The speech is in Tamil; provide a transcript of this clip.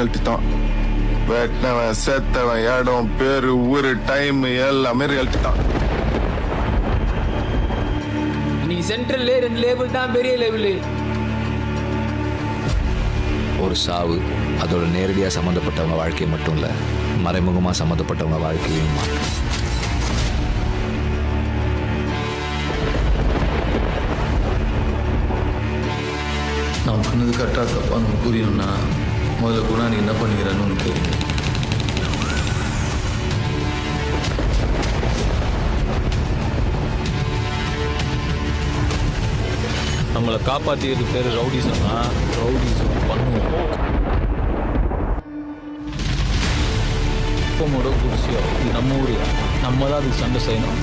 ரியாலிட்டி தான். வெட்டினவன் செத்தவன் இடம் பேரு ஊரு டைம் எல்லாமே ரியாலிட்டி தான். இன்னைக்கு சென்ட்ரல்ல 2 லேபிள் தான் பெரிய லேபிள். ஒரு சாவு அதோட நேரடியாக சம்மந்தப்பட்டவங்க வாழ்க்கை மட்டும் இல்லை, மறைமுகமாக சம்மந்தப்பட்டவங்க வாழ்க்கையும் மாற்றும். நான் பண்ணது கரெக்டாக தப்பா நமக்கு புரியணும்னா முதல்ல கூட நீ என்ன பண்ணிக்கிறேன்னு உனக்கு தெரியும். நம்மளை காப்பாற்றியது பேர் ரவுடிசம்னா ரவுடிசம் பண்ணுவோம். குப்பமோட குடிசியோ இது நம்ம ஊரியா, நம்ம தான் அதுக்கு சண்டை செய்யணும்.